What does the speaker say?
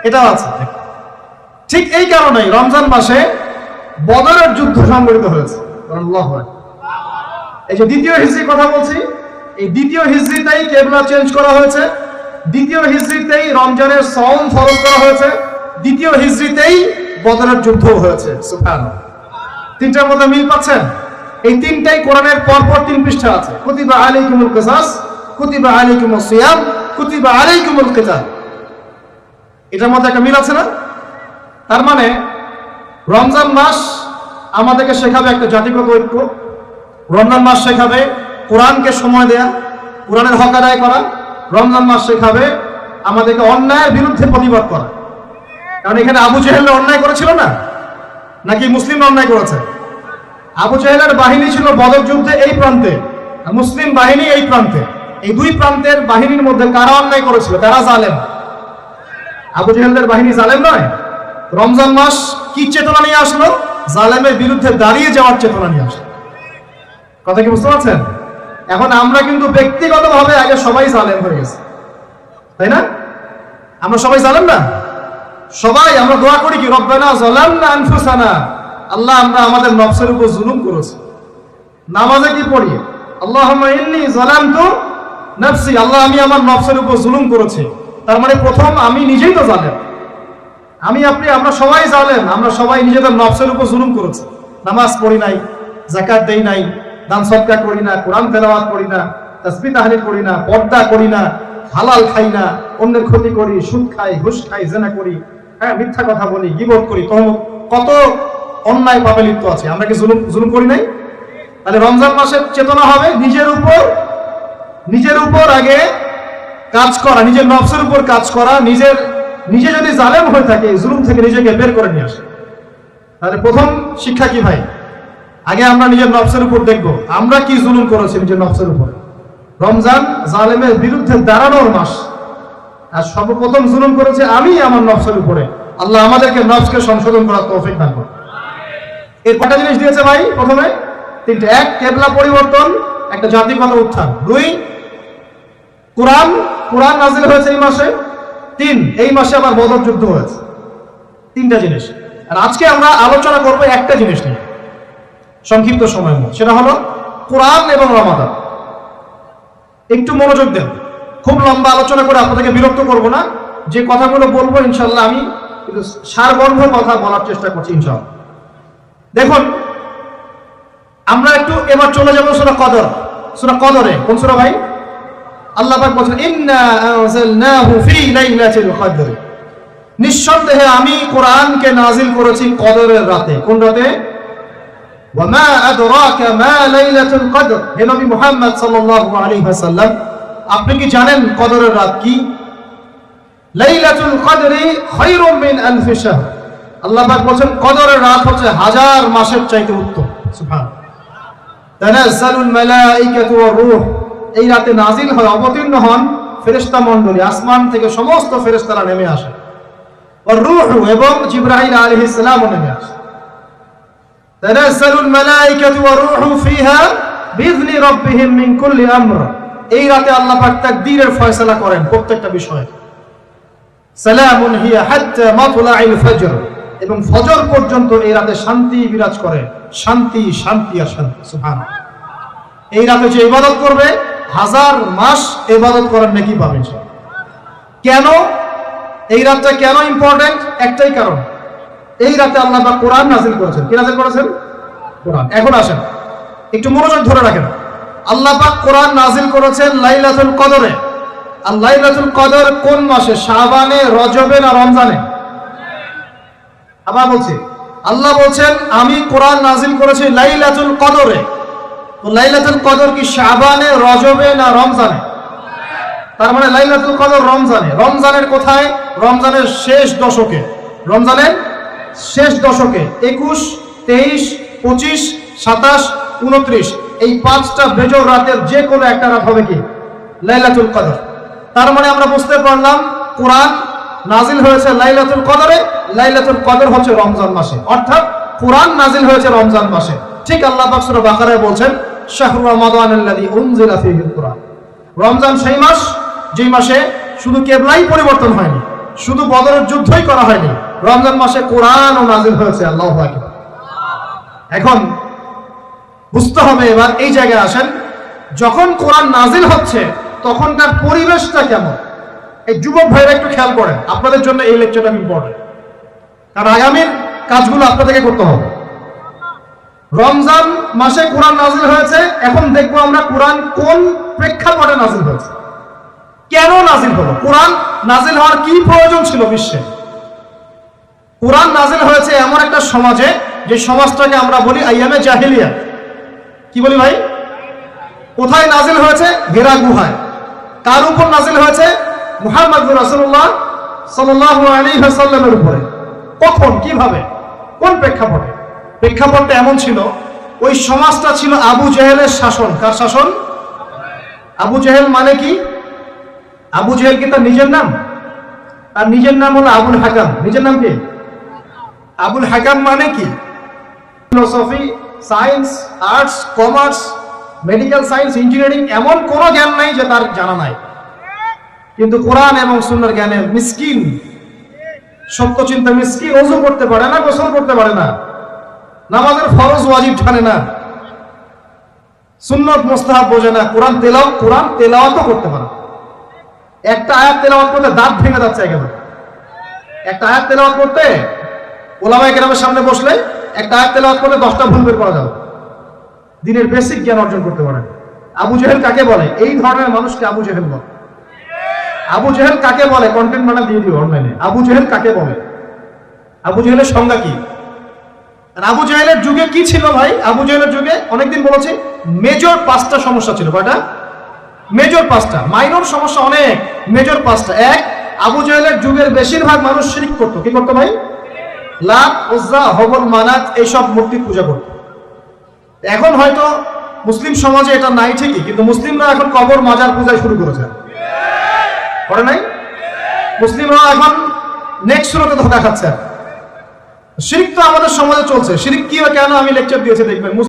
এটাও আছে। ঠিক এই কারণেই রমজান মাসে বদরের যুদ্ধ সংঘটিত হয়েছে। আল্লাহু আকবার। এই যে দ্বিতীয় হিজরি কথা বলছি, এই দ্বিতীয় হিজরিতেই কিবলা চেঞ্জ করা হয়েছে, দ্বিতীয় হিজরিতেই রমজানের সওম ফরজ করা হয়েছে, দ্বিতীয় হিজরিতেই বদরের যুদ্ধ হয়েছে। সুবহানাল্লাহ। তিনটার মধ্যে মিল পাচ্ছেন? এই তিনটাই কোরআনের পরপর 3 পৃষ্ঠা আছে। কুতিবা আলাইকুমুল কিসাস, কুতিবা আলাইকুমুস সিয়াম, কুতিবা আলাইকুমুল কিতাল। এটার মধ্যে একটা মিল আছে না? তার মানে রমজান মাস আমাদেরকে শেখাবে একটা জাতিগত ঐক্য, রমজান মাস শেখাবে কোরআনকে সময় দেয়া, কোরআনের হক আদায় করা, রমজান মাস শেখাবে আমাদেরকে অন্যায়ের বিরুদ্ধে প্রতিবাদ করা। কারণ এখানে আবু জেহেল অন্যায় করেছিল না, নাকি মুসলিম অন্যায় করেছে? আবু জেহেলের বাহিনী ছিল বদর যুদ্ধে এই প্রান্তে, মুসলিম বাহিনী এই প্রান্তে। এই দুই প্রান্তের বাহিনীর মধ্যে কারা অন্যায় করেছিল? কারা জালেম? আবু জেহেলদের বাহিনী জালেম নয়। রমজান মাস কি চেতনা নিয়ে আসলো? জালেমের বিরুদ্ধে দাঁড়িয়ে যাওয়ার চেতনা নিয়ে আসলো। কথা কি বুঝতে পারছেন? এখন আমরা কিন্তু ব্যক্তিগতভাবে আগে সবাই জালেম হয়ে গেছি, তাই না? আমরা সবাই জালেম না? সবাই আমরা দোয়া করি কি, রব্বানা যালামনা আনফুসানা, আল্লাহ আমরা আমাদের নফসের উপর জুলুম করেছি। নামাজে কি পড়ি? আল্লাহুম্মা ইন্নী যালামতু নাফসি, আল্লাহ আমি আমার নফসের উপর জুলুম করেছি। তার মানে প্রথম আমি নিজেই তো জালেম। আমরা সবাই জালেম, আমরা সবাই নিজেদের নফসের উপর জুলুম করেছি। নামাজ পড়ি নাই, যাকাত দেই নাই, দান সদকা করি না, কোরআন তেলাওয়াত করি না, তাসবিহ তাহলিল করি না, পর্দা করি না, হালাল খাই না, অন্যের ক্ষতি করি, সুদ খাই, ঘুষ খাই, জিনা করি, মিথ্যা কথা বলি, গীবত করি, কত অন্যায় পাপে লিপ্ত আছে। আমরা কি জুলুম করি নাই? তাহলে রমজান মাসের চেতনা হবে নিজের উপর আগে কাজ করা, নিজের নফসের উপর কাজ করা। নিজে যদি জালেম হয়ে থাকে, জুলুম থেকে নিজেকে বের করে নিয়ে আসে। তাহলে প্রথম শিক্ষা কি ভাই? আগে আমরা নিজের নফসের উপর দেখবো আমরা কি জুলুম করেছি নিজের নফসের উপর। রমজান জালেমের বিরুদ্ধে দাঁড়ানোর মাস, আর সর্বপ্রথম জুলুম করেছে আমি আমার নফসের উপরে। আল্লাহ আমাদেরকে নফসকে সংশোধন করার তৌফিক দান করুন। এর কটা জিনিস দিয়েছে ভাই? প্রথমে 3টে। 1, কিবলা পরিবর্তন, একটা জাতিগত উত্থান। 2, কোরআন নাজিল হয়েছে এই মাসে। 3, এই মাসে আবার বদর যুদ্ধ হয়েছে। 3টা জিনিস। আর আজকে আমরা আলোচনা করব একটা জিনিস নিয়ে সংক্ষিপ্ত সময়ের মধ্যে, সেটা হলো কোরআন এবং রমাদান। একটু মনোযোগ দেন। খুব লম্বা আলোচনা করে আপনাদেরকে বিরক্ত করব না। যে কথাগুলো বলবো ইনশাআল্লাহ আমি সারগর্ভ কথা বলার চেষ্টা করছি ইনশাআল্লাহ। দেখুন, আমরা একটু এবার চলে যাবো সূরা কদরে। কোন সূরা ভাই? আল্লাহ পাক বলেন ইন্না আনজালনাহু ফি লাইলাতিল কদর, নিঃসন্দেহে আমি কোরআনকে নাজিল করেছি কদরের রাতে। কোন রাতে? ওয়া মা আদরাকা মা লাইলাতুল কদর। হে নবী মুহাম্মদ সাল্লাল্লাহু আলাইহি ওয়াসাল্লাম, আপনি কি জানেন কদরের রাত কি? লাইলাতুল কদরি খায়রুম মিন আলফি শাহর। আল্লাহ পাক বলেন কদরের রাত হচ্ছে 1000 মাসের চাইতে উত্তম। সুবহানাল্লাহ। তানাজ্জালুল মালায়েকাতু ওয়ার রূহ, এই রাতে নাজিল হয়, অবতীর্ণ হন ফেরেশতা মণ্ডলী, আসমান থেকে সমস্ত ফেরেশতারা নেমে আসে। ওয়ার রূহ, এবং জিবরাইল আলাইহিস সালামও নেমে আসে। তানাজ্জালুল মালায়েকাতু ওয়ার রূহু ফিহা বিইذনি রাব্বিহিম মিন কুল্লি আমর। এই রাতে আল্লাহ পাক তাকদীরের ফয়সালা করেন প্রত্যেকটা বিষয়ে। সালামুন হিয়া হাত্তা মাতলাইল ফজর, এবং ফজর পর্যন্ত এই রাতে শান্তি বিরাজ করে। শান্তি আর শান্তি। সুবহানাল্লাহ। এই রাতে যে ইবাদত করবে 1000 মাস ইবাদত করার নেকি পাবে। কেন এই রাতটা কেন ইম্পর্টেন্ট? একটাই কারণ, এই রাতে আল্লাহ পাক কোরআন নাজিল করেছেন। কি নাজিল করেছেন? কোরআন। এখন আসেন, একটু মনোযোগ ধরে রাখেন। আল্লাহ পাক কোরআন নাজিল করেছেন লাইলাতুল কদরে। আর লাইলাতুল কদর কোন মাসে? শাবানে, রজবে না রমজানে? আবার বলছি, আল্লাহ বলছেন আমি কোরআন নাজিল করেছি লাইলাতুল কদরে। তো লাইলাতুল কদর কি শাবানে, রজবে না রমজানে? তার মানে লাইলাতুল কদর রমজানে। রমজানের কোথায়? রমজানের শেষ দশকে। রমজানের শেষ দশকে 21, 23, 25, 27, 29 এই 5টা বেজর রাতের যে কোনো একটা রাত হবে কি? লাইলাতুল কদর। তার মানে আমরা বুঝতে পারলাম কোরআন নাজিল হয়েছে লাইলাতুল কদরে, লাইলাতুল কদর হচ্ছে রমজান মাসে, অর্থাৎ কোরআন নাজিল হয়েছে রমজান মাসে। ঠিক আল্লাহ পাক সূরা বাকারায় বলছেন শাহরু রমাদানাল্লাযী উনজিলা ফীহিল কুরআন। রমজান সেই মাস যেই মাসে শুধু কিবলাই পরিবর্তন হয়নি, শুধু বদরের যুদ্ধই করা হয়নি, রমজান মাসে কোরআনও নাজিল হয়েছে। আল্লাহু আকবার। এখন বুঝতে হবে, এবার এই জায়গায় আসেন, যখন কোরআন নাজিল হচ্ছে তখনকার পরিবেশটা কেমন? এই যুবক ভাইরা একটু খেয়াল করেন, আপনাদের জন্য এই লেকচারটা ইম্পর্টেন্ট, কারণ আগামীর কাজগুলো আপনাদেরকে করতে হবে। রমজান মাসে কোরআন নাজিল হয়েছে, এখন দেখবো আমরা কোরআন কোন প্রেক্ষাপটে নাজিল হয়েছে, কেন নাজিল হলো, কোরআন নাজিল হওয়ার কি প্রয়োজন ছিল বিশ্বে। কোরআন নাজিল হয়েছে এমন একটা সমাজে, যে সমাজটাকে আমরা বলি আইয়ামে জাহিলিয়া। কি বলি ভাই? কোথায় নাজিল হয়েছে? হেরা গুহায়। কার উপর নাজিল হয়েছে? মুহাম্মদ রাসূলুল্লাহ সাল্লাল্লাহু আলাইহি ওয়াসাল্লামের উপরে। কখন, কিভাবে, কোন প্রেক্ষাপটে? প্রেক্ষাপটটা এমন ছিল, ওই সমাজটা ছিল আবু জেহেলের শাসন। কার শাসন? আবু জেহেল মানে কি? আবু জেহেল কি তার নিজের নাম? আর নিজের নাম হলো আবুল হাকাম। নিজের নাম কি? আবুল হাকাম মানে কি? Philosophy, science, arts, commerce, medical science, engineering, এমন কোনো জ্ঞান নাই যে তার জানা নাই, কিন্তু কোরআন এবং সুন্নাহর জ্ঞানে মিসকিন, সত্য চিন্তা মিসকিন। ওযু করতে পারে না, গোসল করতে পারে না, নামাজের ফরজ ওয়াজিব জানে না, সুন্নাত মুস্তাহাব বোঝে না, কোরআন তেলাওয়াতও করতে পারে। একটা আয়াত তেলাওয়াত করতে দাঁত ভেঙে যাচ্ছে একেবারে। একটা আয়াত তেলাওয়াত করতে ওলামায়ে কেরামের সামনে বসলে একটা আয়াত তেলাওয়াত করতে 10টা ভুল বের করা যাবে। দিনের বেসিক জ্ঞান অর্জন করতে পারে। আবু জেহেল কাকে বলে? এই ধরনের মানুষকে আবু জেহেল বলে। আবু জেহেল কাকে বলে? কন্টেন্ট বানা দিয়ে দিও অনলাইনে। আবু জেহেল কাকে বলে? আবু জেহেলের সংজ্ঞা কি? আর আবু জেহেলের যুগে কি ছিল ভাই? আবু জেহেলের যুগে অনেকদিন বলেছি, মেজর 5টা সমস্যা ছিল। কয়টা? মেজর 5টা। মাইনর সমস্যা অনেক, মেজর 5টা। এক, আবু জেহেলের যুগের বেশিরভাগ মানুষ শিরক করতো। কি করতো ভাই? লাত, উজ্জা, হবল, মানাত এইসব মূর্তি পূজা করতো। এখন হয়তো মুসলিম সমাজে এটা নাই ঠিকই, কিন্তু মুসলিমরা এখন কবর মাজার পূজায় শুরু করেছে, করে নাই? মুসলিমরা এখন নেক্সট সুরতে ধোঁকা খাচ্ছে। শিরক তো আমাদের সমাজে চলছে। শিরক কি হয়, কেন, আমি লেকচার দিয়েছি, দেখবেন।